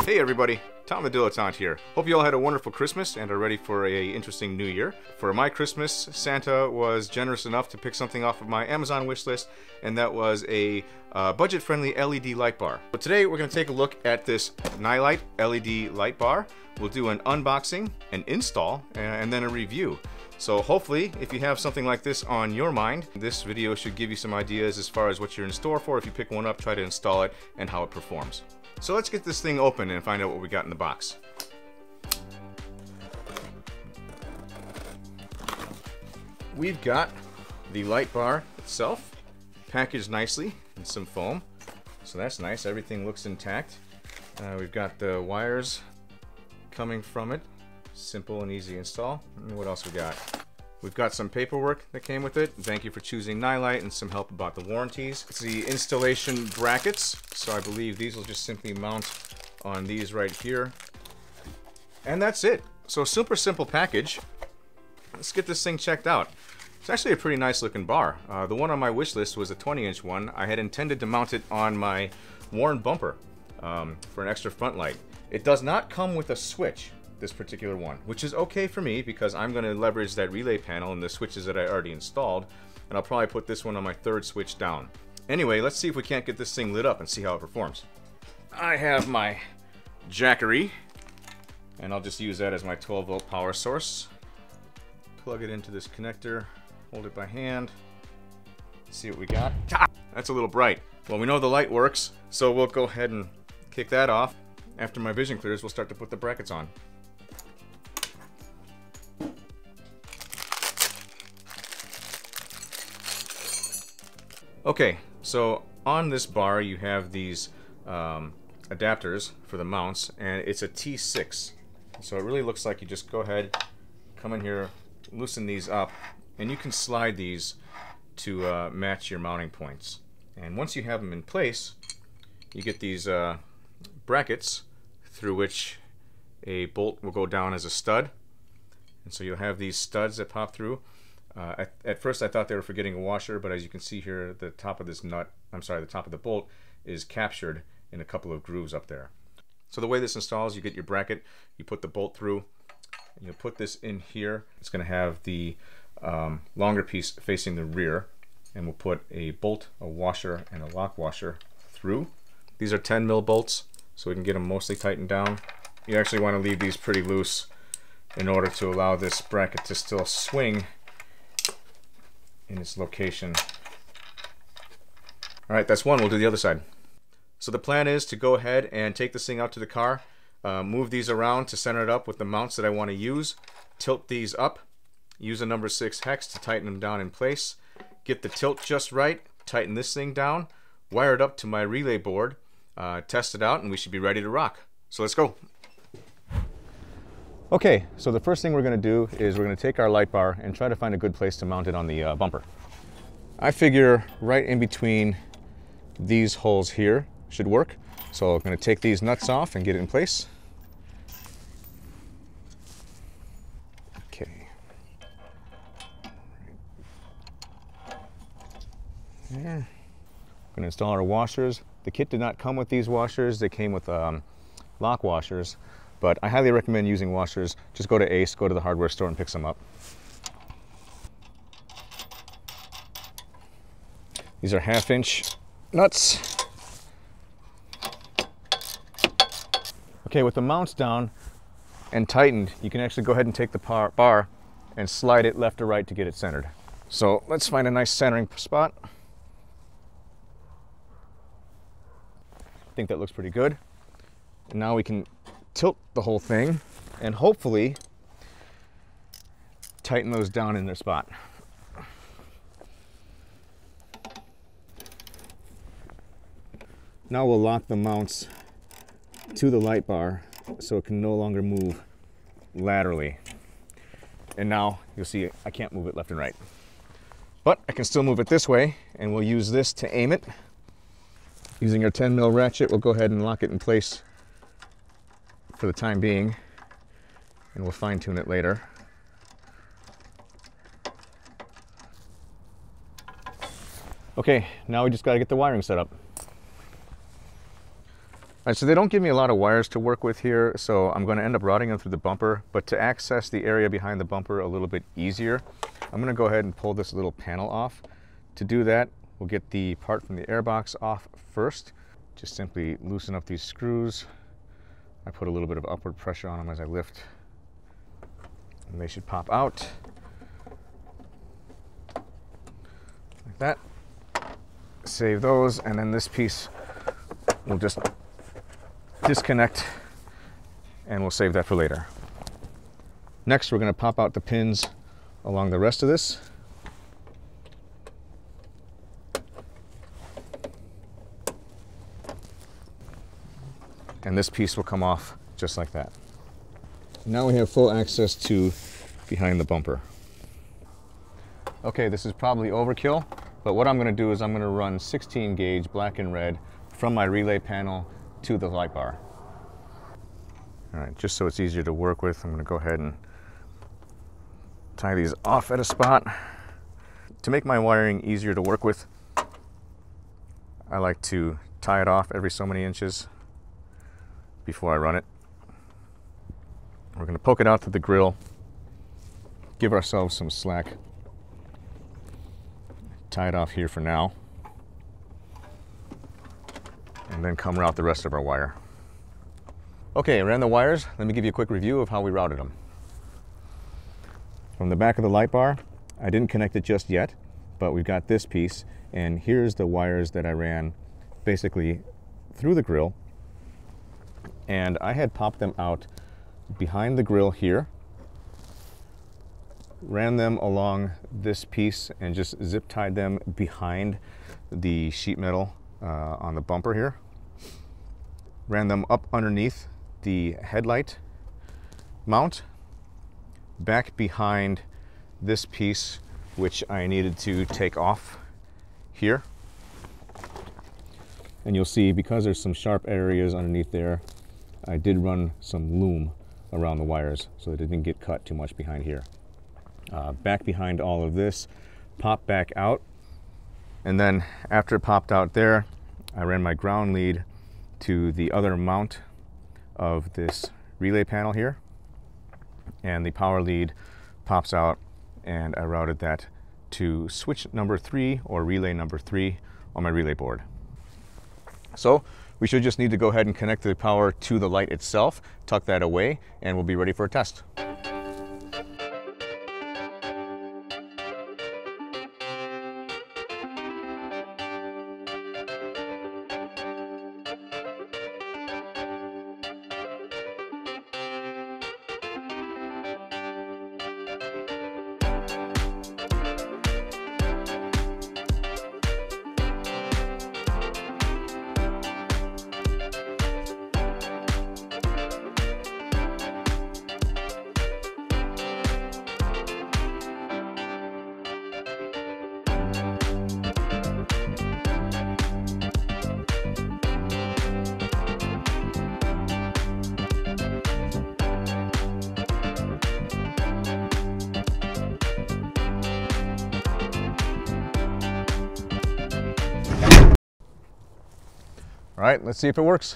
Hey everybody, Tom the Dilettante here. Hope you all had a wonderful Christmas and are ready for a interesting new year. For my Christmas, Santa was generous enough to pick something off of my Amazon wish list, and that was a budget-friendly LED light bar. But today we're going to take a look at this Nilight LED light bar. We'll do an unboxing, an install, and then a review. So hopefully, if you have something like this on your mind, this video should give you some ideas as far as what you're in store for. If you pick one up, try to install it and how it performs. So let's get this thing open and find out what we got in the box. We've got the light bar itself, packaged nicely in some foam. So that's nice, everything looks intact. We've got the wires coming from it. Simple and easy install. And what else we got? We've got some paperwork that came with it. Thank you for choosing Nilight, and some help about the warranties. It's the installation brackets. So I believe these will just simply mount on these right here. And that's it. So super simple package. Let's get this thing checked out. It's actually a pretty nice looking bar. The one on my wish list was a 20-inch one. I had intended to mount it on my worn bumper for an extra front light. It does not come with a switch, this particular one, which is okay for me because I'm going to leverage that relay panel and the switches that I already installed, and I'll probably put this one on my third switch down. Anyway, let's see if we can't get this thing lit up and see how it performs. I have my jackery, and I'll just use that as my 12-volt power source. Plug it into this connector, hold it by hand, see what we got. That's a little bright. Well, we know the light works, so we'll go ahead and kick that off. After my vision clears, we'll start to put the brackets on. Okay, so on this bar you have these adapters for the mounts, and it's a T6. So it really looks like you just go ahead, come in here, loosen these up, and you can slide these to match your mounting points. And once you have them in place, you get these brackets through which a bolt will go down as a stud. And so you'll have these studs that pop through. At first I thought they were for getting a washer, but as you can see here, the top of this nut, the top of the bolt is captured in a couple of grooves up there. So the way this installs, you get your bracket, you put the bolt through, and you put this in here. It's going to have the longer piece facing the rear, and we'll put a bolt, a washer, and a lock washer through. These are 10 mil bolts, so we can get them mostly tightened down. You actually want to leave these pretty loose in order to allow this bracket to still swing in its location. Alright, that's one. We'll do the other side. So the plan is to go ahead and take this thing out to the car, move these around to center it up with the mounts that I want to use, tilt these up, use a number 6 hex to tighten them down in place, get the tilt just right, tighten this thing down, wire it up to my relay board, test it out, and we should be ready to rock. So let's go. Okay, so the first thing we're going to do is we're going to take our light bar and try to find a good place to mount it on the bumper. I figure right in between these holes here should work. So I'm going to take these nuts off and get it in place. Okay. There. I'm going to install our washers. The kit did not come with these washers. They came with lock washers. But I highly recommend using washers. Just go to Ace, go to the hardware store and pick some up. These are 1/2-inch nuts. Okay, with the mounts down and tightened, you can actually go ahead and take the bar and slide it left or right to get it centered. So let's find a nice centering spot. I think that looks pretty good. And now we can tilt the whole thing and hopefully tighten those down in their spot. Now we'll lock the mounts to the light bar so it can no longer move laterally. And now you'll see I can't move it left and right. But I can still move it this way, and we'll use this to aim it. Using our 10 mil ratchet, we'll go ahead and lock it in place for the time being, and we'll fine tune it later. Okay, now we just got to get the wiring set up. All right, so they don't give me a lot of wires to work with here, so I'm going to end up routing them through the bumper. But to access the area behind the bumper a little bit easier, I'm going to go ahead and pull this little panel off. To do that, we'll get the part from the airbox off first. Just simply loosen up these screws. I put a little bit of upward pressure on them as I lift, and they should pop out like that. Save those, and then this piece will just disconnect, and we'll save that for later. Next, we're going to pop out the pins along the rest of this. And this piece will come off just like that. Now we have full access to behind the bumper. Okay, this is probably overkill, but what I'm going to do is I'm going to run 16 gauge black and red from my relay panel to the light bar. All right, just so it's easier to work with, I'm going to go ahead and tie these off at a spot. To make my wiring easier to work with, I like to tie it off every so many inches before I run it. We're going to poke it out to the grill, give ourselves some slack, tie it off here for now, and then come route the rest of our wire. Okay, I ran the wires. Let me give you a quick review of how we routed them. From the back of the light bar, I didn't connect it just yet, but we've got this piece, and here's the wires that I ran basically through the grill, and I had popped them out behind the grill here, ran them along this piece, and just zip tied them behind the sheet metal on the bumper here. Ran them up underneath the headlight mount, back behind this piece, which I needed to take off here. And you'll see, because there's some sharp areas underneath there, I did run some loom around the wires so that it didn't get cut too much behind here. Back behind all of this, pop back out, and then after it popped out there, I ran my ground lead to the other mount of this relay panel here, and the power lead pops out, and I routed that to switch number 3 or relay number 3 on my relay board. So we should just need to go ahead and connect the power to the light itself, tuck that away, and we'll be ready for a test. All right, let's see if it works.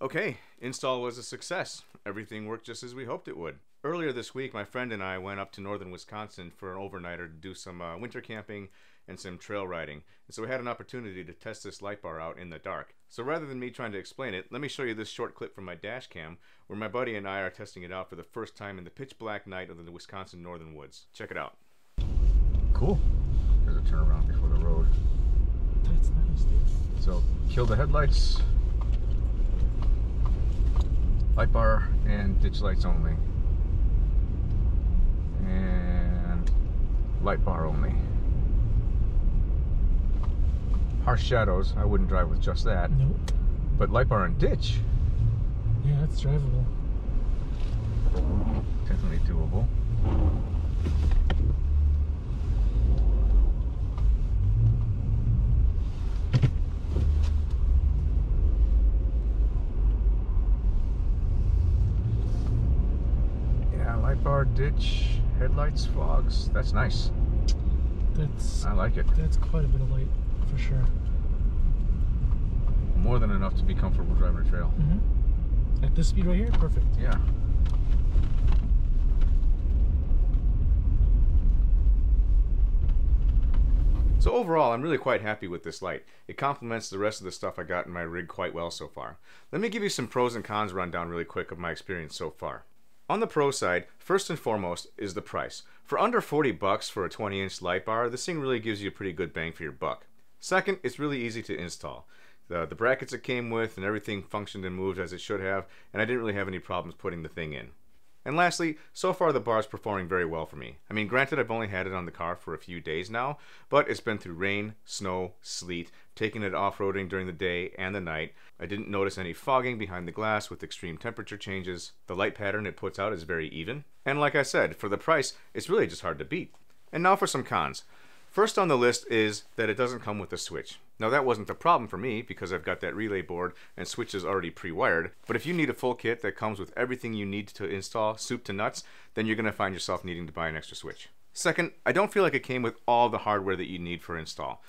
Okay, install was a success. Everything worked just as we hoped it would. Earlier this week, my friend and I went up to northern Wisconsin for an overnighter to do some winter camping and some trail riding. And so we had an opportunity to test this light bar out in the dark. So rather than me trying to explain it, let me show you this short clip from my dash cam where my buddy and I are testing it out for the first time in the pitch black night of the Wisconsin northern woods. Check it out. Cool. There's a turnaround before the road. That's nice, dude. So kill the headlights. Light bar and ditch lights only. And light bar only. Harsh shadows, I wouldn't drive with just that. Nope. But light bar and ditch, Yeah, that's drivable. definitely doable. Yeah, light bar, ditch, headlights, fogs. That's nice. I like it. That's quite a bit of light, for sure. More than enough to be comfortable driving a trail. Mm-hmm. At this speed right here, perfect. Yeah. So overall, I'm really quite happy with this light. It complements the rest of the stuff I got in my rig quite well so far. Let me give you some pros and cons rundown really quick of my experience so far. On the pro side, first and foremost is the price. For under 40 bucks for a 20-inch light bar, this thing really gives you a pretty good bang for your buck. Second, it's really easy to install. The brackets it came with and everything functioned and moved as it should have, and I didn't really have any problems putting the thing in. And lastly, so far the bar is performing very well for me. I mean, granted, I've only had it on the car for a few days now, but it's been through rain, snow, sleet, taking it off-roading during the day and the night. I didn't notice any fogging behind the glass with extreme temperature changes. The light pattern it puts out is very even. And like I said, for the price, it's really just hard to beat. And now for some cons. First on the list is that it doesn't come with a switch. Now that wasn't the problem for me because I've got that relay board and switches already pre-wired, but if you need a full kit that comes with everything you need to install, soup to nuts, then you're going to find yourself needing to buy an extra switch. Second, I don't feel like it came with all the hardware that you need for install,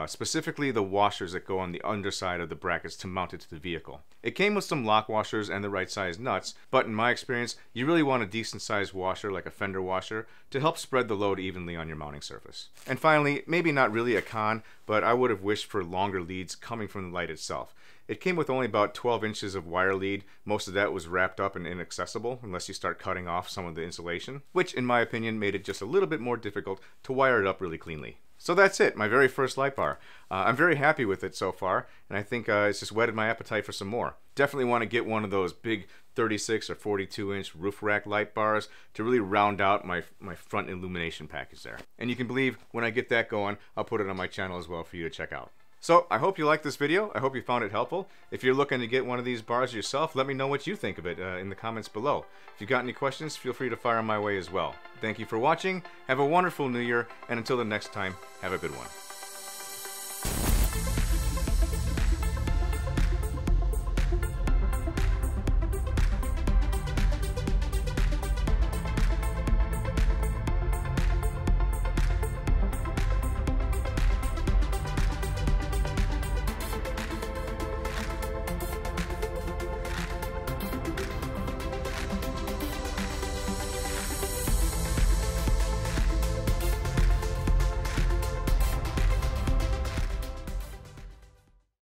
specifically the washers that go on the underside of the brackets to mount it to the vehicle. It came with some lock washers and the right size nuts, but in my experience, you really want a decent sized washer like a fender washer to help spread the load evenly on your mounting surface. And finally, maybe not really a con, but I would have wished for longer leads coming from the light itself. It came with only about 12 inches of wire lead. Most of that was wrapped up and inaccessible unless you start cutting off some of the insulation, which in my opinion made it just a little bit more difficult to wire it up really cleanly. So that's it, my very first light bar. I'm very happy with it so far, and I think it's just whetted my appetite for some more. Definitely want to get one of those big 36 or 42 inch roof rack light bars to really round out my front illumination package there. And you can believe when I get that going, I'll put it on my channel as well for you to check out. So I hope you liked this video. I hope you found it helpful. If you're looking to get one of these bars yourself, let me know what you think of it in the comments below. If you've got any questions, feel free to fire them my way as well. Thank you for watching. Have a wonderful new year, and until the next time, have a good one.